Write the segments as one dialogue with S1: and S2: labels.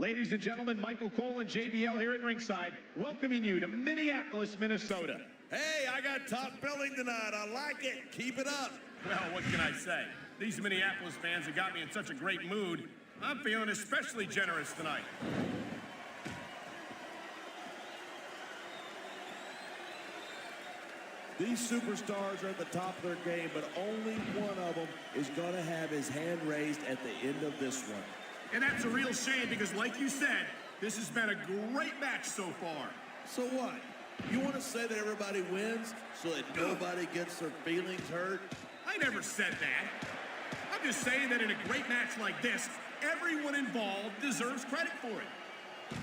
S1: Ladies and gentlemen, Michael Cole and JBL here at ringside, welcoming you to Minneapolis, Minnesota.
S2: Hey, I got top billing tonight. I like it. Keep it up.
S3: Well, what can I say? These Minneapolis fans have got me in such a great mood. I'm feeling especially generous tonight.
S2: These superstars are at the top of their game, but only one of them is going to have his hand raised at the end of this one.
S3: And that's a real shame because, like you said, this has been a great match so far.
S2: So what? You want to say that everybody wins so that nobody gets their feelings hurt?
S3: I never said that. I'm just saying that in a great match like this, everyone involved deserves credit for it.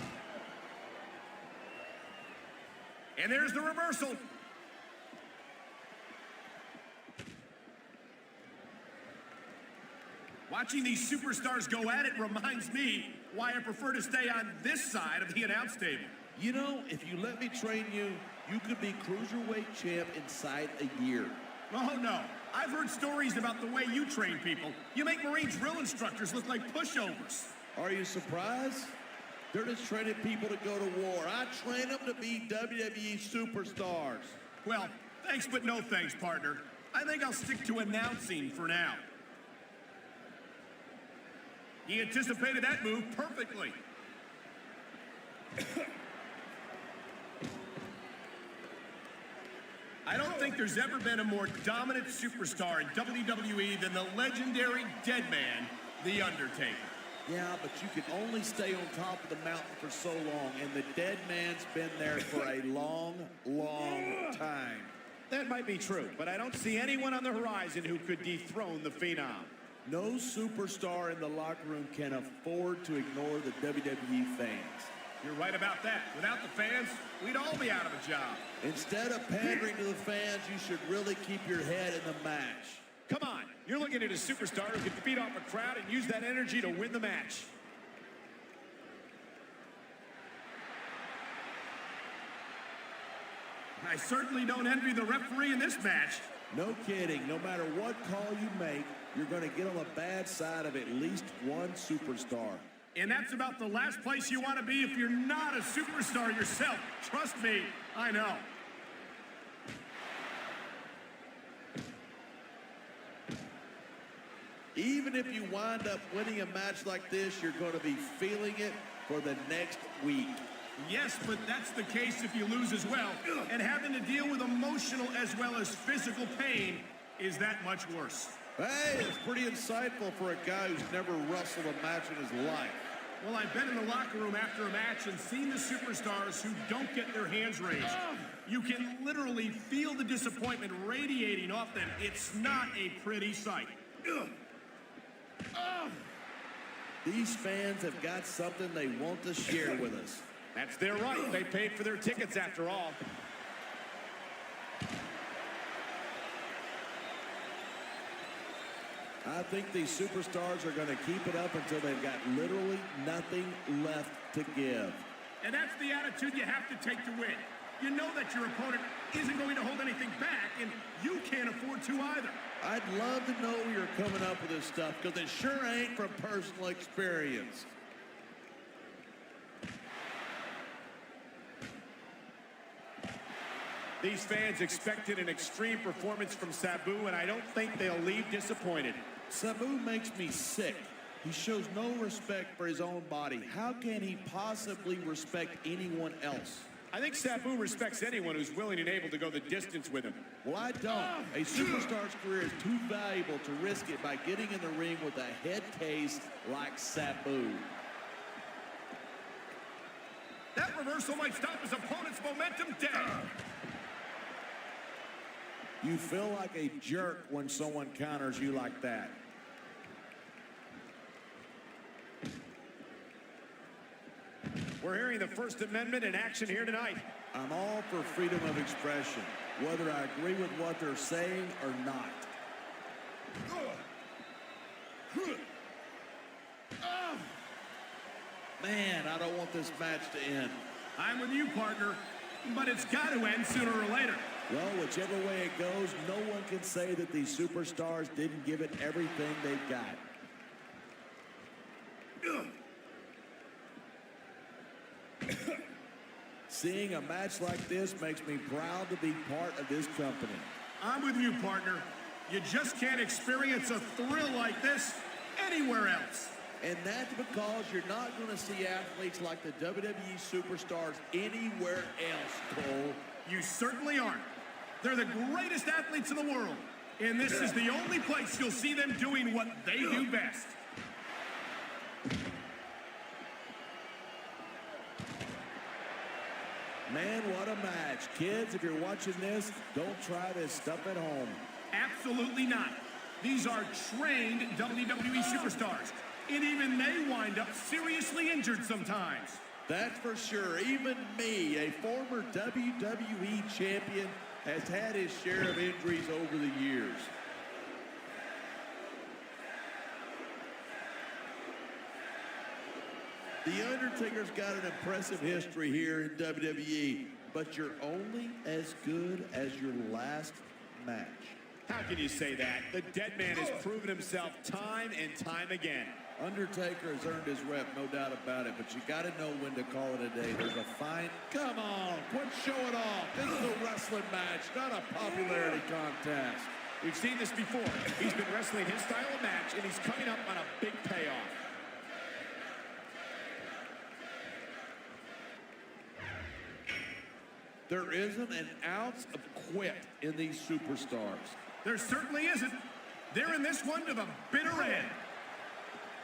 S3: And there's the reversal. Watching these superstars go at it reminds me why I prefer to stay on this side of the announce table.
S2: You know, if you let me train you, you could be cruiserweight champ inside a year.
S3: Oh, no. I've heard stories about the way you train people. You make Marine drill instructors look like pushovers.
S2: Are you surprised? They're just training people to go to war. I train them to be WWE superstars.
S3: Well, thanks but no thanks, partner. I think I'll stick to announcing for now. He anticipated that move perfectly. I don't think there's ever been a more dominant superstar in WWE than the legendary Dead Man, The Undertaker.
S2: Yeah, but you can only stay on top of the mountain for so long, and the Dead Man's been there for a long, long time.
S1: That might be true, but I don't see anyone on the horizon who could dethrone the Phenom.
S2: No superstar in the locker room can afford to ignore the WWE fans.
S3: You're right about that. Without the fans, we'd all be out of a job.
S2: Instead of pandering to the fans, you should really keep your head in the match.
S1: Come on, you're looking at a superstar who can feed off a crowd and use that energy to win the match.
S3: I certainly don't envy the referee in this match.
S2: No kidding. No matter what call you make, you're going to get on the bad side of at least one superstar.
S3: And that's about the last place you want to be if you're not a superstar yourself. Trust me, I know.
S2: Even if you wind up winning a match like this, you're going to be feeling it for the next week.
S3: Yes, but that's the case if you lose as well. And having to deal with emotional as well as physical pain is that much worse.
S2: Hey, it's pretty insightful for a guy who's never wrestled a match in his life.
S3: Well, I've been in the locker room after a match and seen the superstars who don't get their hands raised. You can literally feel the disappointment radiating off them. It's not a pretty sight.
S2: These fans have got something they want to share with us.
S1: That's their right. They paid for their tickets after all.
S2: I think these superstars are going to keep it up until they've got literally nothing left to give.
S3: And that's the attitude you have to take to win. You know that your opponent isn't going to hold anything back, and you can't afford to either.
S2: I'd love to know where you're coming up with this stuff, because it sure ain't from personal experience.
S1: These fans expected an extreme performance from Sabu, and I don't think they'll leave disappointed.
S2: Sabu makes me sick. He shows no respect for his own body. How can he possibly respect anyone else?
S1: I think Sabu respects anyone who's willing and able to go the distance with him.
S2: Well, I don't. A superstar's career is too valuable to risk it by getting in the ring with a head case like Sabu.
S3: That reversal might stop his opponent's momentum dead.
S2: You feel like a jerk when someone counters you like that.
S1: We're hearing the First Amendment in action here tonight.
S2: I'm all for freedom of expression, whether I agree with what they're saying or not. Man, I don't want this match to end.
S3: I'm with you, partner, but it's got to end sooner or later.
S2: Well, whichever way it goes, no one can say that these superstars didn't give it everything they've got. Seeing a match like this makes me proud to be part of this company.
S3: I'm with you, partner. You just can't experience a thrill like this anywhere else.
S2: And that's because you're not going to see athletes like the WWE superstars anywhere else, Cole.
S3: You certainly aren't. They're the greatest athletes in the world. And this is the only place you'll see them doing what they do best.
S2: Man, what a match. Kids, if you're watching this, don't try this stuff at home.
S3: Absolutely not. These are trained WWE superstars. And even they wind up seriously injured sometimes.
S2: That's for sure. Even me, a former WWE champion, has had his share of injuries over the years. The Undertaker's got an impressive history here in WWE, but you're only as good as your last match.
S1: How can you say that? The dead man has proven himself time and time again.
S2: Undertaker has earned his rep, no doubt about it, but you got to know when to call it a day. There's a fine... Come on, quit showing off. This is a wrestling match, not a popularity contest.
S1: We've seen this before. He's been wrestling his style of match, and he's coming up on a big payoff.
S2: There isn't an ounce of quit in these superstars.
S3: There certainly isn't. They're in this one to the bitter end.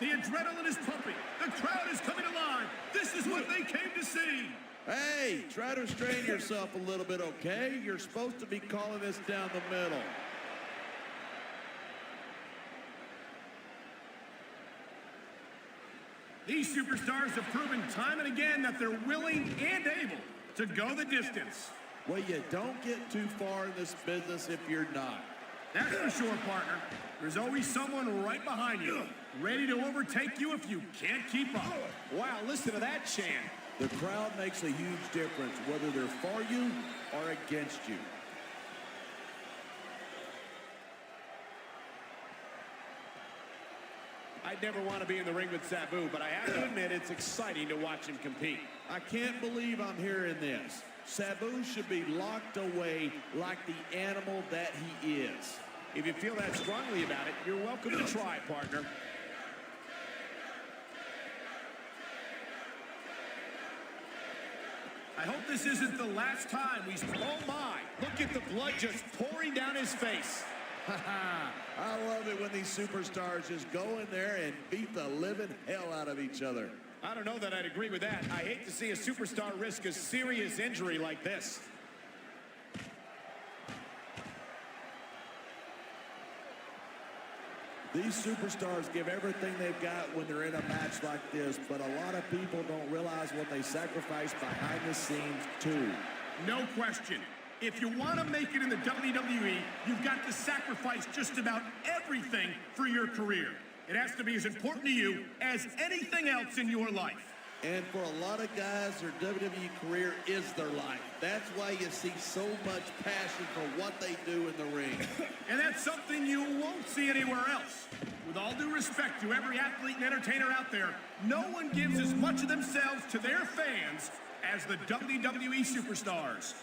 S3: The adrenaline is pumping. The crowd is coming alive. This is what they came to see.
S2: Hey, try to restrain yourself a little bit, okay? You're supposed to be calling this down the middle.
S3: These superstars have proven time and again that they're willing and able to go the distance.
S2: Well, you don't get too far in this business if you're not.
S3: That's for sure, partner. There's always someone right behind you, ready to overtake you if you can't keep up.
S1: Wow, listen to that chant.
S2: The crowd makes a huge difference, whether they're for you or against you.
S1: I'd never want to be in the ring with Sabu, but I have to admit it's exciting to watch him compete.
S2: I can't believe I'm hearing this. Sabu should be locked away like the animal that he is.
S1: If you feel that strongly about it, you're welcome to try, partner.
S3: I hope this isn't the last time we...
S1: Oh my, look at the blood just pouring down his face.
S2: I love it when these superstars just go in there and beat the living hell out of each other.
S1: I don't know that I'd agree with that. I hate to see a superstar risk a serious injury like this.
S2: These superstars give everything they've got when they're in a match like this, but a lot of people don't realize what they sacrifice behind the scenes, too.
S3: No question. If you want to make it in the WWE, you've got to sacrifice just about everything for your career. It has to be as important to you as anything else in your life.
S2: And for a lot of guys, their WWE career is their life. That's why you see so much passion for what they do in the ring.
S3: And that's something you won't see anywhere else. With all due respect to every athlete and entertainer out there, no one gives as much of themselves to their fans as the WWE superstars.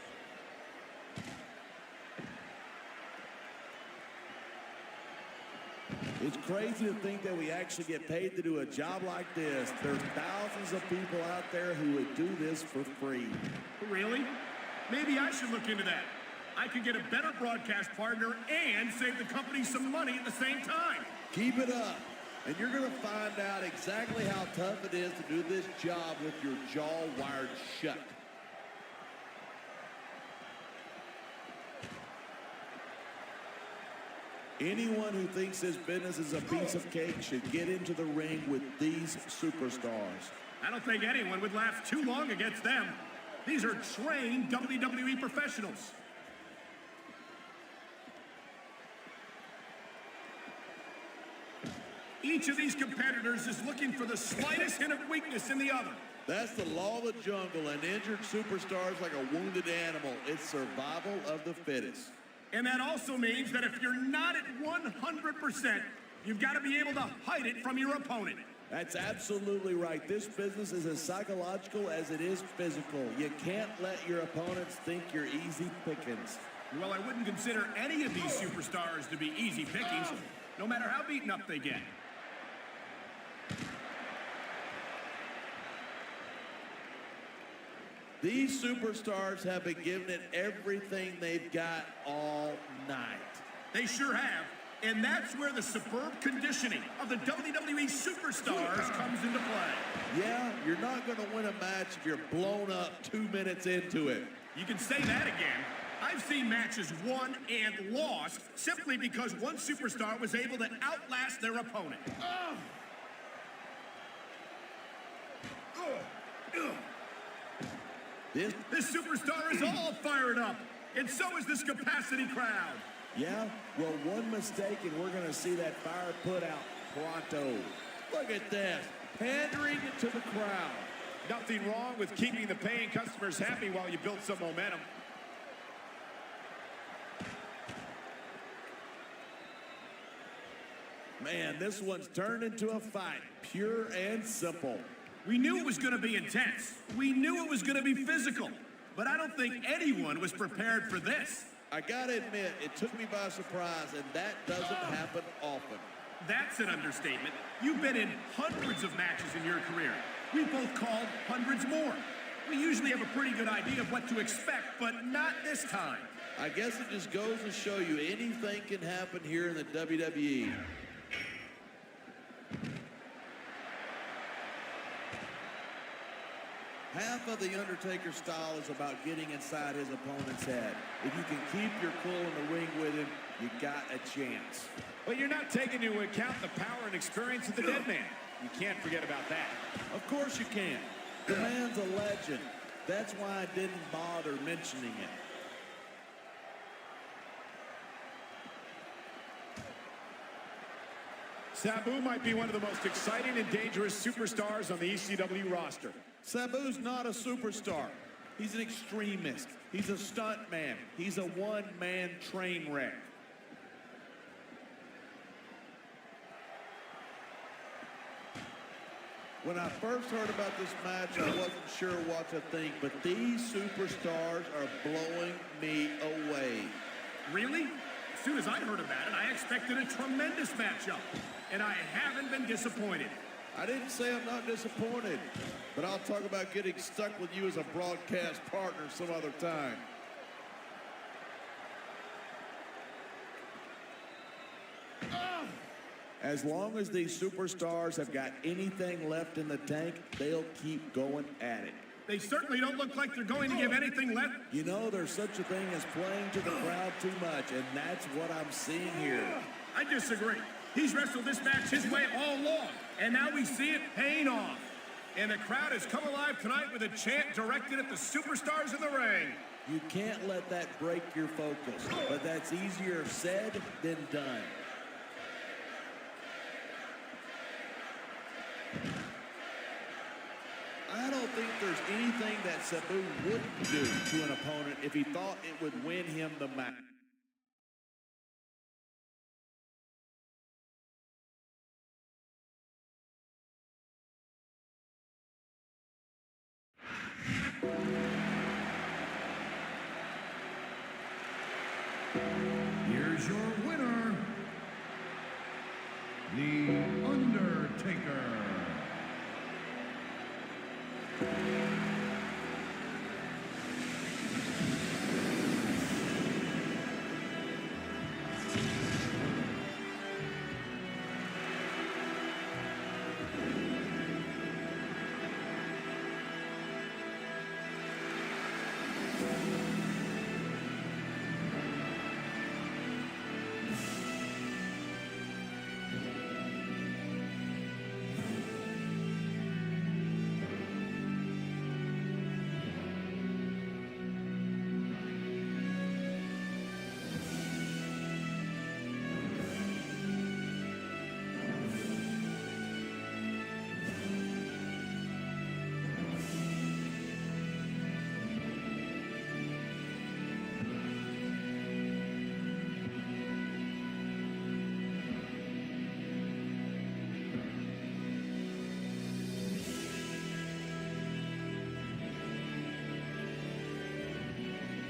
S2: It's crazy to think that we actually get paid to do a job like this. There's thousands of people out there who would do this for free.
S3: Really? Maybe I should look into that. I could get a better broadcast partner and save the company some money at the same time.
S2: Keep it up, and you're going to find out exactly how tough it is to do this job with your jaw wired shut. Anyone who thinks this business is a piece of cake should get into the ring with these superstars.
S3: I don't think anyone would last too long against them. These are trained WWE professionals. Each of these competitors is looking for the slightest hint of weakness in the other.
S2: That's the law of the jungle. An injured superstar is like a wounded animal. It's survival of the fittest.
S3: And that also means that if you're not at 100%, you've got to be able to hide it from your opponent.
S2: That's absolutely right. This business is as psychological as it is physical. You can't let your opponents think you're easy pickings.
S3: Well, I wouldn't consider any of these superstars to be easy pickings, no matter how beaten up they get.
S2: These superstars have been giving it everything they've got all night.
S3: They sure have. And that's where the superb conditioning of the WWE superstars comes into play.
S2: Yeah, you're not going to win a match if you're blown up 2 minutes into it.
S3: You can say that again. I've seen matches won and lost simply because one superstar was able to outlast their opponent. This superstar is all fired up, and so is this capacity crowd.
S2: Yeah, well, one mistake and we're going to see that fire put out pronto. Look at this, pandering to the crowd.
S1: Nothing wrong with keeping the paying customers happy while you build some momentum.
S2: Man, this one's turned into a fight, pure and simple.
S3: We knew it was going to be intense. We knew it was going to be physical. But I don't think anyone was prepared for this.
S2: I gotta admit, it took me by surprise, and that doesn't happen often.
S3: That's an understatement. You've been in hundreds of matches in your career. We both called hundreds more. We usually have a pretty good idea of what to expect, but not this time.
S2: I guess it just goes to show you anything can happen here in the WWE. Half of the Undertaker style is about getting inside his opponent's head. If you can keep your cool in the ring with him, you got a chance.
S1: But you're not taking into account the power and experience of the dead man. You can't forget about that.
S2: Of course you can. The man's a legend. That's why I didn't bother mentioning it.
S1: Sabu might be one of the most exciting and dangerous superstars on the ECW roster.
S2: Sabu's not a superstar. He's an extremist. He's a stunt man. He's a one-man train wreck. When I first heard about this match, I wasn't sure what to think, but these superstars are blowing me away.
S3: Really? As soon as I heard about it, I expected a tremendous matchup. And I haven't been disappointed.
S2: I didn't say I'm not disappointed, but I'll talk about getting stuck with you as a broadcast partner some other time. As long as these superstars have got anything left in the tank, they'll keep going at it.
S3: They certainly don't look like they're going to give anything left.
S2: You know, there's such a thing as playing to the crowd too much, and that's what I'm seeing here.
S3: I disagree. He's wrestled this match his way all along, and now we see it paying off. And the crowd has come alive tonight with a chant directed at the superstars in the ring.
S2: You can't let that break your focus, but that's easier said than done. I don't think there's anything that Sabu wouldn't do to an opponent if he thought it would win him the match.
S4: Here's your winner, The Undertaker.